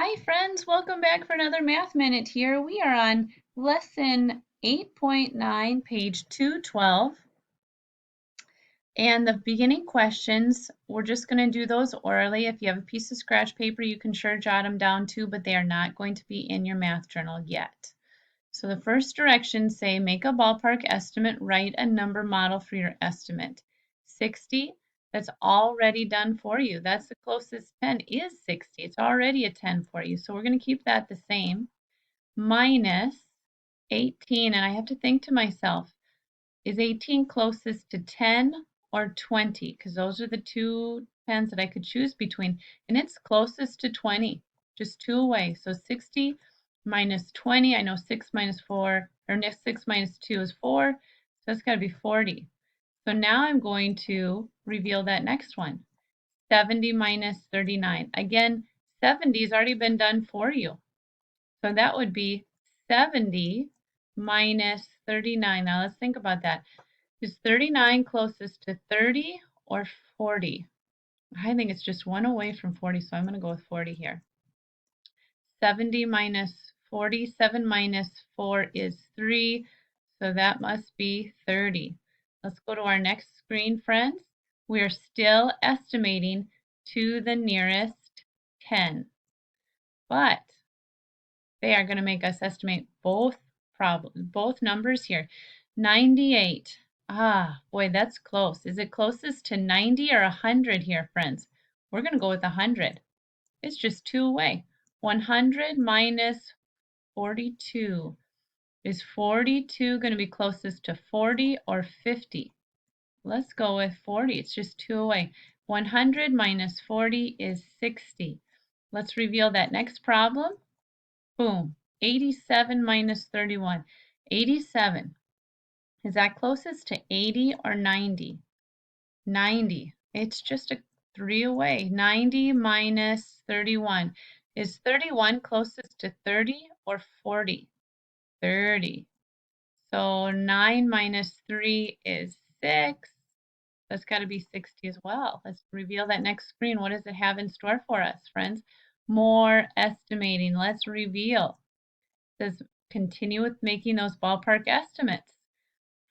Hi friends, welcome back for another Math Minute here. We are on lesson 8.9, page 212. And the beginning questions, we're just going to do those orally. If you have a piece of scratch paper, you can sure jot them down too, but they are not going to be in your math journal yet. So the first directions say, make a ballpark estimate, write a number model for your estimate. 60, that's already done for you. That's the closest 10 is 60. It's already a 10 for you. So we're going to keep that the same. Minus 18, and I have to think to myself, is 18 closest to 10 or 20? Because those are the two pens that I could choose between. And it's closest to 20, just two away. So 60 minus 20, I know 6 minus 4, or 6 minus 2 is 4, so that's got to be 40. So now I'm going to reveal that next one. 70 minus 39. Again, 70 has already been done for you. So that would be 70 minus 39. Now let's think about that. Is 39 closest to 30 or 40? I think it's just one away from 40, so I'm going to go with 40 here. 70 minus 40, 7 minus 4 is 3, so that must be 30. Let's go to our next screen, friends. We are still estimating to the nearest 10, but they are going to make us estimate both numbers here. 98. Ah, boy, that's close. Is it closest to 90 or 100 here, friends? We're going to go with 100. It's just two away. 100 minus 42. Is 42 going to be closest to 40 or 50? Let's go with 40. It's just two away. 100 minus 40 is 60. Let's reveal that next problem. Boom. 87 minus 31. 87. Is that closest to 80 or 90? 90. It's just a 3 away. 90 minus 31. Is 31 closest to 30 or 40? 30. So 9 minus 3 is 6. That's got to be 60 as well. Let's reveal that next screen. What does it have in store for us, friends? More estimating. Let's reveal. It says continue with making those ballpark estimates.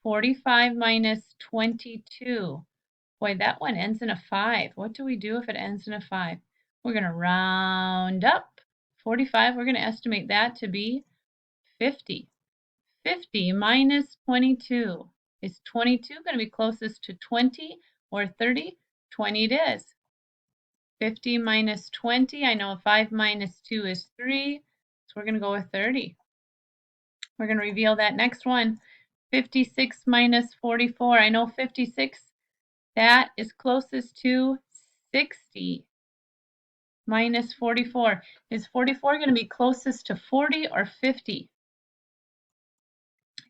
45 minus 22. Boy, that one ends in a 5. What do we do if it ends in a 5? We're going to round up. 45, we're going to estimate that to be 50. 50 minus 22. Is 22 going to be closest to 20 or 30? 20 it is. 50 minus 20, I know 5 minus 2 is 3, so we're going to go with 30. We're going to reveal that next one. 56 minus 44, I know 56, that is closest to 60. Minus 44. Is 44 going to be closest to 40 or 50?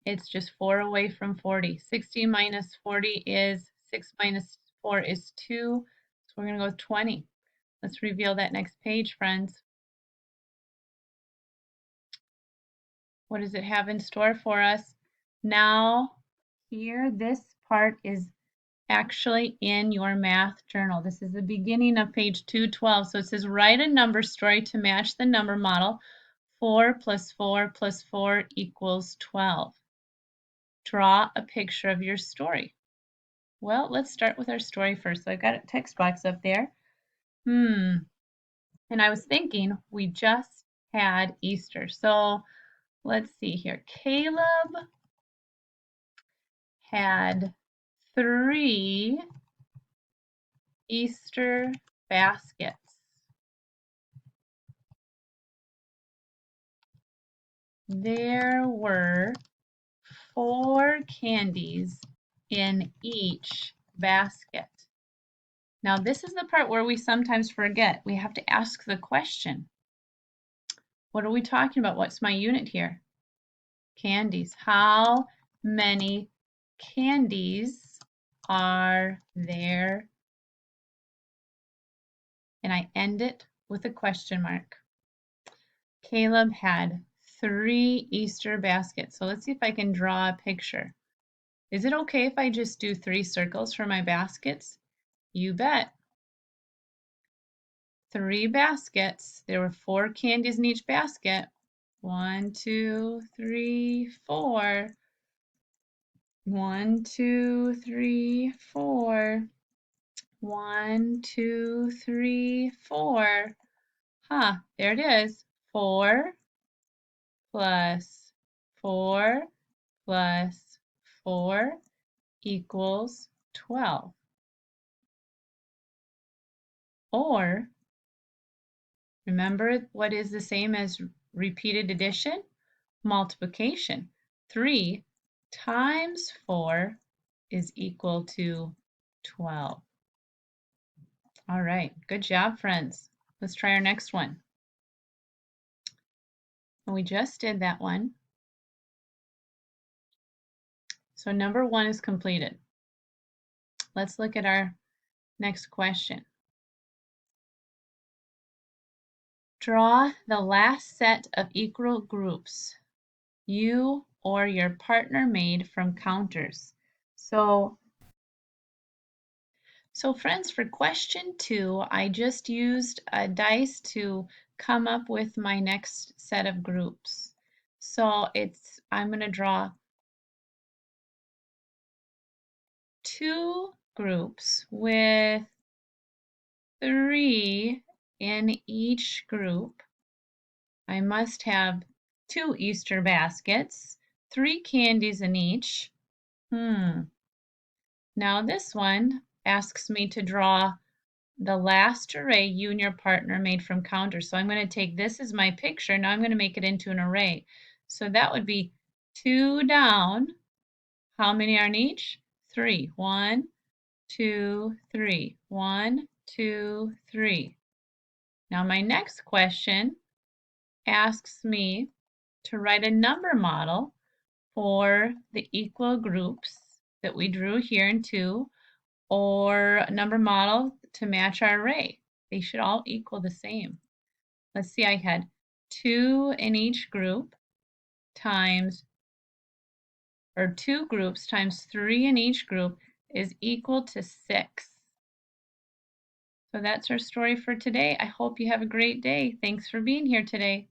It's just 4 away from 40. 60 minus 40 is 6 minus 4 is 2. So we're going to go with 20. Let's reveal that next page, friends. What does it have in store for us? Now, here, this part is actually in your math journal. This is the beginning of page 212. So it says, write a number story to match the number model. 4 plus 4 plus 4 equals 12. Draw a picture of your story. Well, let's start with our story first. So I've got a text box up there. And I was thinking we just had Easter. So let's see here. Caleb had 3 Easter baskets. There were 4 candies in each basket. Now this is the part where we sometimes forget. We have to ask the question. What are we talking about? What's my unit here? Candies. How many candies are there? And I end it with a question mark. Caleb had 3 Easter baskets. So let's see if I can draw a picture. Is it okay if I just do 3 circles for my baskets? You bet. 3 baskets. There were 4 candies in each basket. 1, 2, 3, 4. 1, 2, 3, 4. 1, 2, 3, 4. There it is. 4 plus 4 plus 4 equals 12. Or, remember what is the same as repeated addition? Multiplication. 3 times 4 is equal to 12. All right, good job, friends. Let's try our next one. We just did that one. So number 1 is completed. Let's look at our next question. Draw the last set of equal groups you or your partner made from counters. So friends, for question 2, I just used a dice to come up with my next set of groups. So I'm going to draw 2 groups with 3 in each group. I must have 2 Easter baskets, 3 candies in each. Now this one asks me to draw the last array you and your partner made from counters. So I'm going to take this as my picture. Now I'm going to make it into an array. So that would be 2 down. How many are in each? 3. 1, 2, 3. 1, 2, 3. Now my next question asks me to write a number model for the equal groups that we drew here in 2, or a number model to match our array. They should all equal the same. Let's see, I had 2 in each group times, or 2 groups times 3 in each group is equal to 6. So that's our story for today. I hope you have a great day. Thanks for being here today.